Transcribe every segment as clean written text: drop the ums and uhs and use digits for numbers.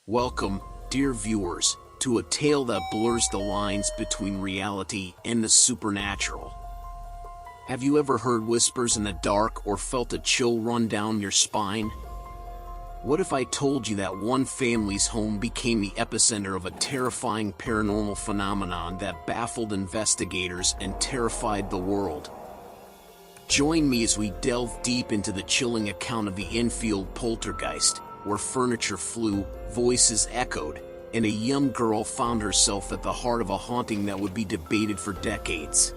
Welcome, dear viewers, to a tale that blurs the lines between reality and the supernatural. Have you ever heard whispers in the dark or felt a chill run down your spine? What if I told you that one family's home became the epicenter of a terrifying paranormal phenomenon that baffled investigators and terrified the world? Join me as we delve deep into the chilling account of the Enfield Poltergeist, where furniture flew, voices echoed, and a young girl found herself at the heart of a haunting that would be debated for decades.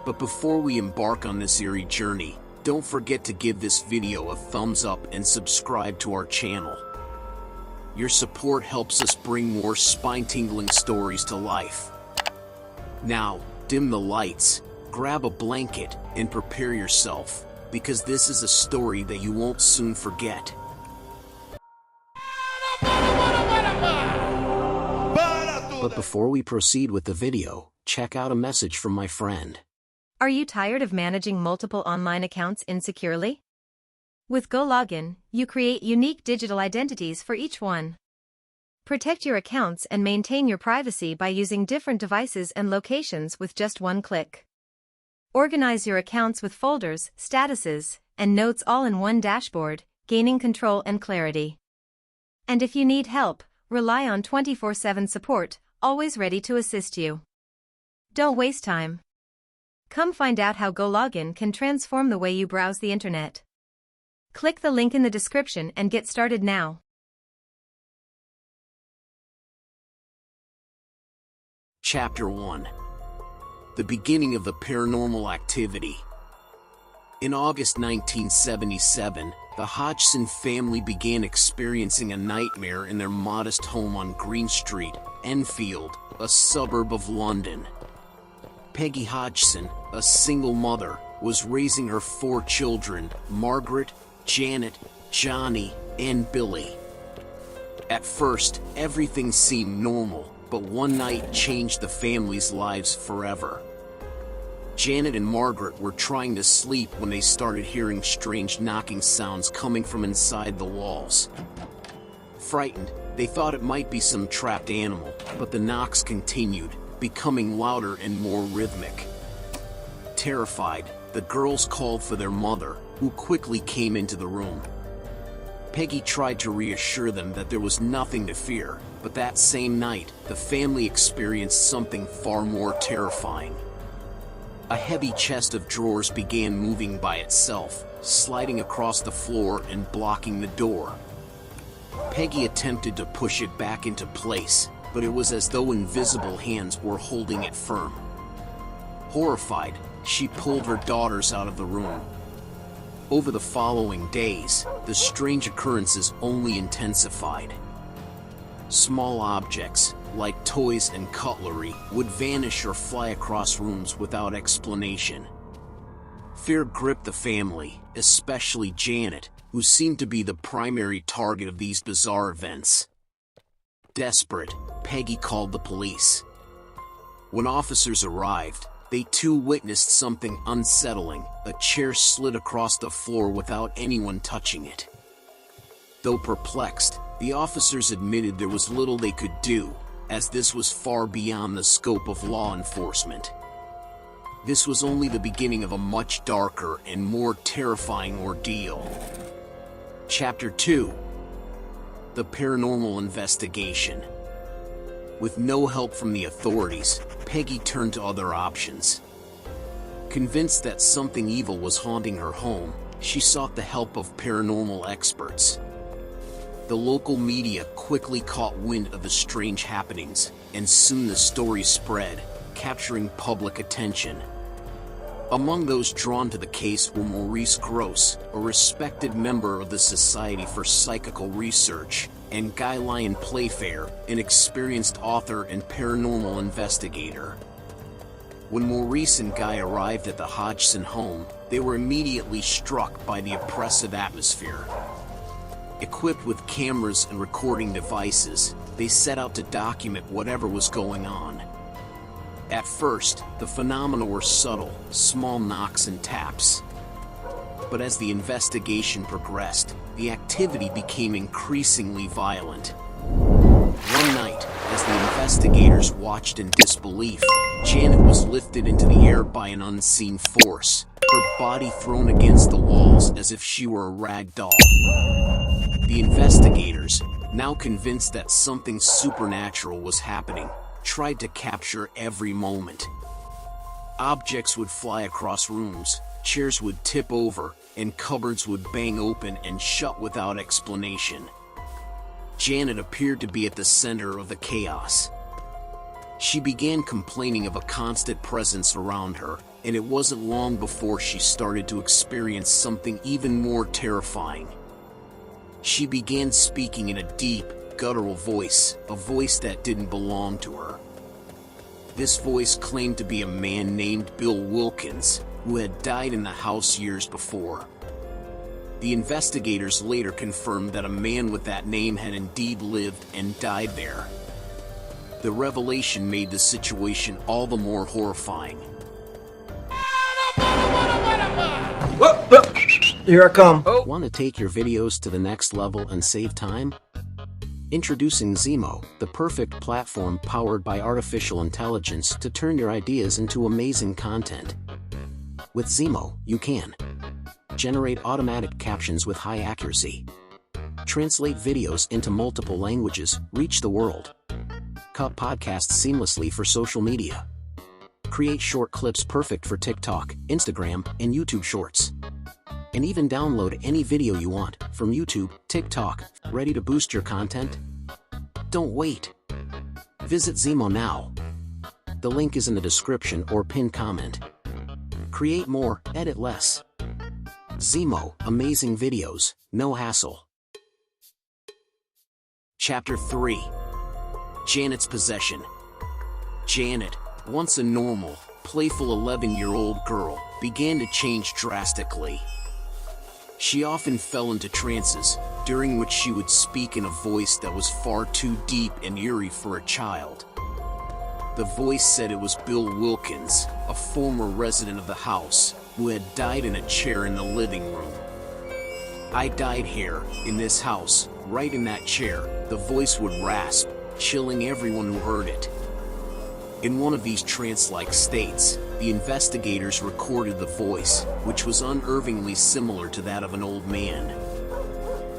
But before we embark on this eerie journey, don't forget to give this video a thumbs up and subscribe to our channel. Your support helps us bring more spine-tingling stories to life. Now, dim the lights, grab a blanket, and prepare yourself, because this is a story that you won't soon forget. But before we proceed with the video, check out a message from my friend. Are you tired of managing multiple online accounts insecurely? With GoLogin, you create unique digital identities for each one. Protect your accounts and maintain your privacy by using different devices and locations with just one click. Organize your accounts with folders, statuses, and notes all in one dashboard, gaining control and clarity. And if you need help, rely on 24/7 support, always ready to assist you. Don't waste time. Come find out how GoLogin can transform the way you browse the internet. Click the link in the description and get started now. Chapter 1. The beginning of the paranormal activity. In August 1977, the Hodgson family began experiencing a nightmare in their modest home on Green Street, Enfield, a suburb of London. Peggy Hodgson, a single mother, was raising her 4 children, Margaret, Janet, Johnny, and Billy. At first, everything seemed normal, but one night changed the family's lives forever. Janet and Margaret were trying to sleep when they started hearing strange knocking sounds coming from inside the walls. Frightened, they thought it might be some trapped animal, but the knocks continued, becoming louder and more rhythmic. Terrified, the girls called for their mother, who quickly came into the room. Peggy tried to reassure them that there was nothing to fear, but that same night, the family experienced something far more terrifying. A heavy chest of drawers began moving by itself, sliding across the floor and blocking the door. Peggy attempted to push it back into place, but it was as though invisible hands were holding it firm. Horrified, she pulled her daughters out of the room. Over the following days, the strange occurrences only intensified. Small objects, like toys and cutlery, would vanish or fly across rooms without explanation. Fear gripped the family, especially Janet, who seemed to be the primary target of these bizarre events. Desperate, Peggy called the police. When officers arrived, they too witnessed something unsettling. A chair slid across the floor without anyone touching it. Though perplexed, the officers admitted there was little they could do, as this was far beyond the scope of law enforcement. This was only the beginning of a much darker and more terrifying ordeal. Chapter 2. The Paranormal Investigation. With no help from the authorities, Peggy turned to other options. Convinced that something evil was haunting her home, she sought the help of paranormal experts. The local media quickly caught wind of the strange happenings, and soon the story spread, capturing public attention. Among those drawn to the case were Maurice Grosse, a respected member of the Society for Psychical Research, and Guy Lyon Playfair, an experienced author and paranormal investigator. When Maurice and Guy arrived at the Hodgson home, they were immediately struck by the oppressive atmosphere. Equipped with cameras and recording devices, they set out to document whatever was going on. At first, the phenomena were subtle, small knocks and taps. But as the investigation progressed, the activity became increasingly violent. One night, as the investigators watched in disbelief, Janet was lifted into the air by an unseen force, her body thrown against the walls as if she were a rag doll. The investigators, now convinced that something supernatural was happening, tried to capture every moment. Objects would fly across rooms, chairs would tip over, and cupboards would bang open and shut without explanation. Janet appeared to be at the center of the chaos. She began complaining of a constant presence around her, and it wasn't long before she started to experience something even more terrifying. She began speaking in a deep, guttural voice, a voice that didn't belong to her. This voice claimed to be a man named Bill Wilkins, who had died in the house years before. The investigators later confirmed that a man with that name had indeed lived and died there. The revelation made the situation all the more horrifying. Here I come. Want to take your videos to the next level and save time? Introducing Zeemo, the perfect platform powered by artificial intelligence to turn your ideas into amazing content. With Zeemo, you can generate automatic captions with high accuracy, translate videos into multiple languages, reach the world, cut podcasts seamlessly for social media, create short clips perfect for TikTok, Instagram, and YouTube Shorts, and even download any video you want from YouTube, TikTok. Ready to boost your content? Don't wait. Visit Zeemo now. The link is in the description or pinned comment. Create more, edit less. Zeemo, amazing videos, no hassle. Chapter 3. Janet's Possession. Janet, once a normal, playful 11-year-old girl, began to change drastically. She often fell into trances, during which she would speak in a voice that was far too deep and eerie for a child. The voice said it was Bill Wilkins, a former resident of the house, who had died in a chair in the living room. "I died here, in this house, right in that chair," the voice would rasp, chilling everyone who heard it. In one of these trance-like states, the investigators recorded the voice, which was unnervingly similar to that of an old man.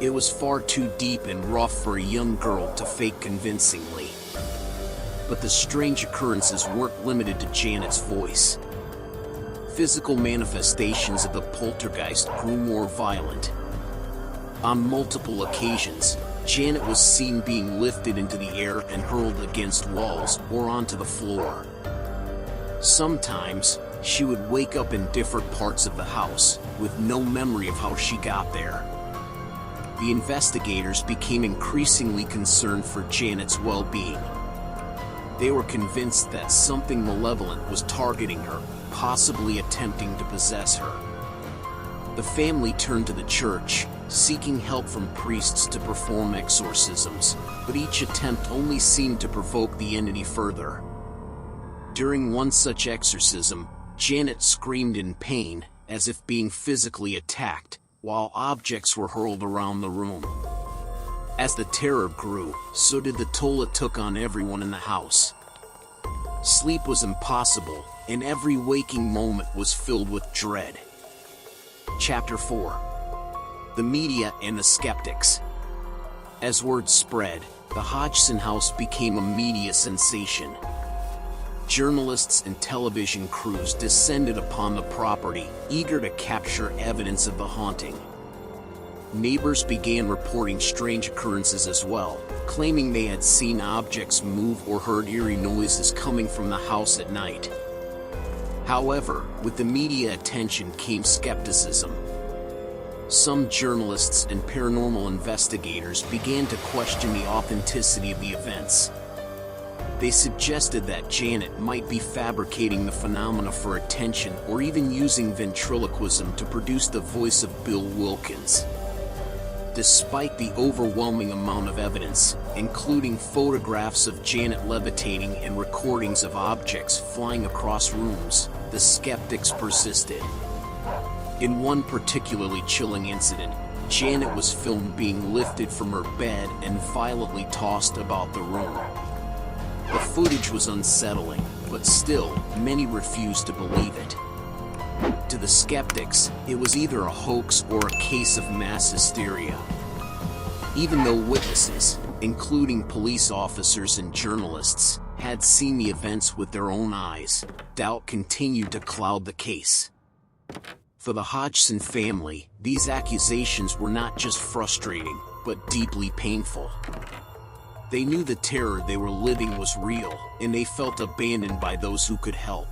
It was far too deep and rough for a young girl to fake convincingly. But the strange occurrences weren't limited to Janet's voice. Physical manifestations of the poltergeist grew more violent. On multiple occasions, Janet was seen being lifted into the air and hurled against walls or onto the floor. Sometimes, she would wake up in different parts of the house, with no memory of how she got there. The investigators became increasingly concerned for Janet's well-being. They were convinced that something malevolent was targeting her, possibly attempting to possess her. The family turned to the church, seeking help from priests to perform exorcisms, but each attempt only seemed to provoke the entity further. During one such exorcism, Janet screamed in pain, as if being physically attacked, while objects were hurled around the room. As the terror grew, so did the toll it took on everyone in the house. Sleep was impossible, and every waking moment was filled with dread. Chapter 4. The Media and the Skeptics. As word spread, the Hodgson house became a media sensation. Journalists and television crews descended upon the property, eager to capture evidence of the haunting. Neighbors began reporting strange occurrences as well, claiming they had seen objects move or heard eerie noises coming from the house at night. However, with the media attention came skepticism. Some journalists and paranormal investigators began to question the authenticity of the events. They suggested that Janet might be fabricating the phenomena for attention or even using ventriloquism to produce the voice of Bill Wilkins. Despite the overwhelming amount of evidence, including photographs of Janet levitating and recordings of objects flying across rooms, the skeptics persisted. In one particularly chilling incident, Janet was filmed being lifted from her bed and violently tossed about the room. The footage was unsettling, but still, many refused to believe it. To the skeptics, it was either a hoax or a case of mass hysteria. Even though witnesses, including police officers and journalists, had seen the events with their own eyes, doubt continued to cloud the case. For the Hodgson family, these accusations were not just frustrating, but deeply painful. They knew the terror they were living was real, and they felt abandoned by those who could help.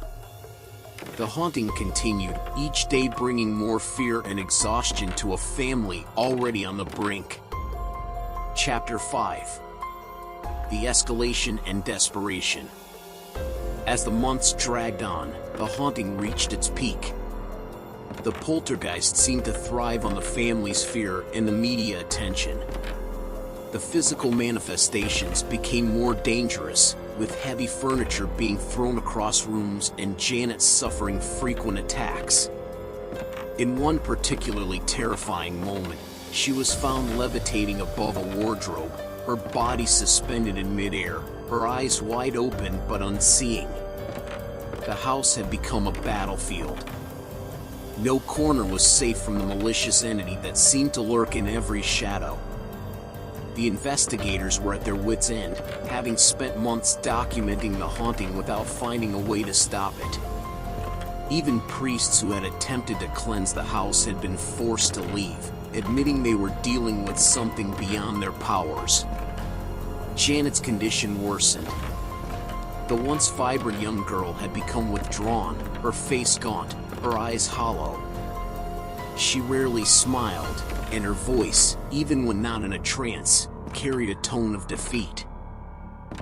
The haunting continued, each day bringing more fear and exhaustion to a family already on the brink. Chapter 5. The Escalation and Desperation. As the months dragged on, the haunting reached its peak. The poltergeist seemed to thrive on the family's fear and the media attention. The physical manifestations became more dangerous, with heavy furniture being thrown across rooms and Janet suffering frequent attacks. In one particularly terrifying moment, she was found levitating above a wardrobe, her body suspended in midair, her eyes wide open but unseeing. The house had become a battlefield. No corner was safe from the malicious entity that seemed to lurk in every shadow. The investigators were at their wits' end, having spent months documenting the haunting without finding a way to stop it. Even priests who had attempted to cleanse the house had been forced to leave, admitting they were dealing with something beyond their powers. Janet's condition worsened. The once vibrant young girl had become withdrawn, her face gaunt, her eyes hollow. She rarely smiled, and her voice, even when not in a trance, carried a tone of defeat.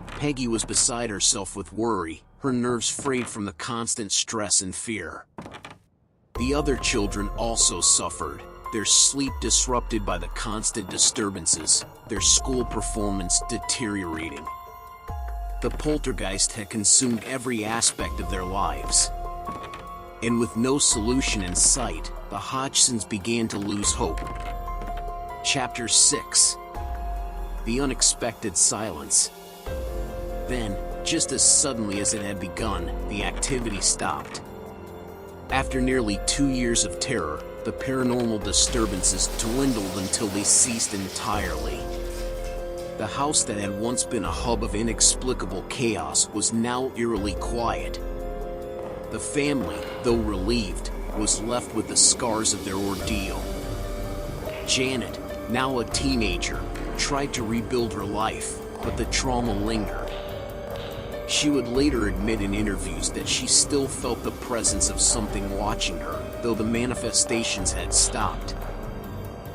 Peggy was beside herself with worry, her nerves frayed from the constant stress and fear. The other children also suffered, their sleep disrupted by the constant disturbances, their school performance deteriorating. The poltergeist had consumed every aspect of their lives. And with no solution in sight, the Hodgsons began to lose hope. Chapter 6. The Unexpected Silence. Then, just as suddenly as it had begun, the activity stopped. After nearly 2 years of terror, the paranormal disturbances dwindled until they ceased entirely. The house that had once been a hub of inexplicable chaos was now eerily quiet. The family, though relieved, was left with the scars of their ordeal. Janet, now a teenager, tried to rebuild her life, but the trauma lingered. She would later admit in interviews that she still felt the presence of something watching her, though the manifestations had stopped.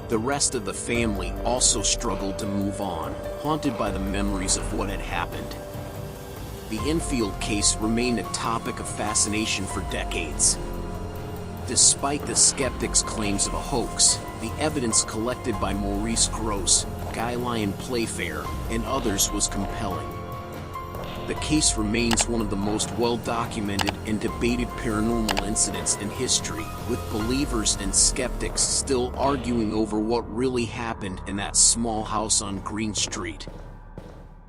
The rest of the family also struggled to move on, haunted by the memories of what had happened. The Enfield case remained a topic of fascination for decades. Despite the skeptics' claims of a hoax, the evidence collected by Maurice Grosse, Guy Lyon Playfair, and others was compelling. The case remains one of the most well-documented and debated paranormal incidents in history, with believers and skeptics still arguing over what really happened in that small house on Green Street.